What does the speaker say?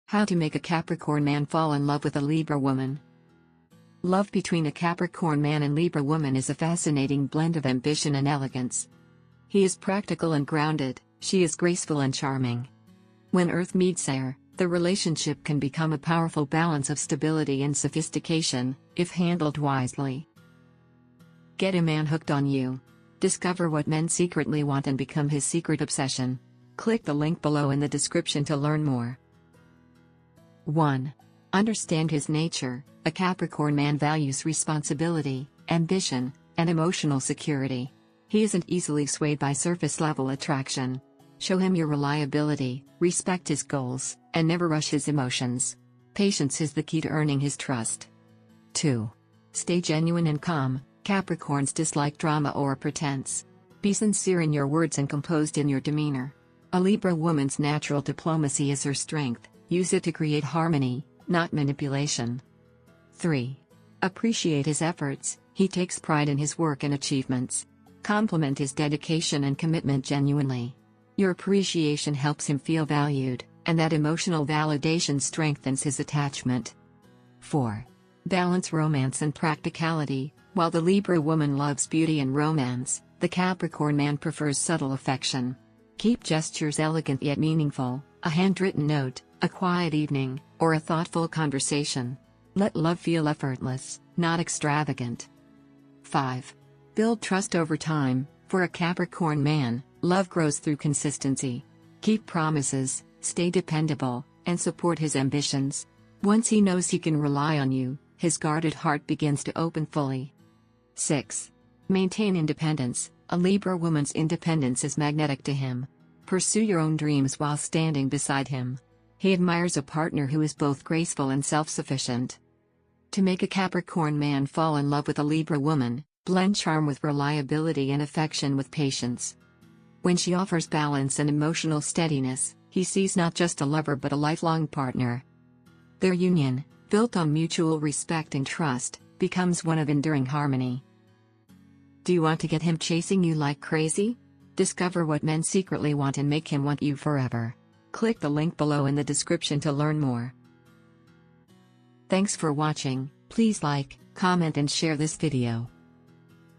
How to make a Capricorn man fall in love with a Libra woman. Love between a Capricorn man and Libra woman is a fascinating blend of ambition and elegance. He is practical and grounded, she is graceful and charming. When Earth meets air, the relationship can become a powerful balance of stability and sophistication, if handled wisely. Get a man hooked on you. Discover what men secretly want and become his secret obsession. Click the link below in the description to learn more. 1. Understand his nature. A Capricorn man values responsibility, ambition, and emotional security. He isn't easily swayed by surface-level attraction. Show him your reliability, respect his goals, and never rush his emotions. Patience is the key to earning his trust. 2. Stay genuine and calm. Capricorns dislike drama or pretense. Be sincere in your words and composed in your demeanor. A Libra woman's natural diplomacy is her strength. Use it to create harmony, not manipulation. 3. Appreciate his efforts. He takes pride in his work and achievements. Compliment his dedication and commitment genuinely. Your appreciation helps him feel valued, and that emotional validation strengthens his attachment. 4. Balance romance and practicality. While the Libra woman loves beauty and romance, the Capricorn man prefers subtle affection. Keep gestures elegant yet meaningful, a handwritten note, a quiet evening, or a thoughtful conversation. Let love feel effortless, not extravagant. 5. Build trust over time. For a Capricorn man, love grows through consistency. Keep promises, stay dependable, and support his ambitions. Once he knows he can rely on you, his guarded heart begins to open fully. 6. Maintain independence. A Libra woman's independence is magnetic to him. Pursue your own dreams while standing beside him. He admires a partner who is both graceful and self-sufficient. To make a Capricorn man fall in love with a Libra woman, blend charm with reliability and affection with patience. When she offers balance and emotional steadiness, he sees not just a lover but a lifelong partner. Their union, built on mutual respect and trust, becomes one of enduring harmony. Do you want to get him chasing you like crazy? Discover what men secretly want and make him want you forever. Click the link below in the description to learn more. Thanks for watching. Please like, comment and share this video.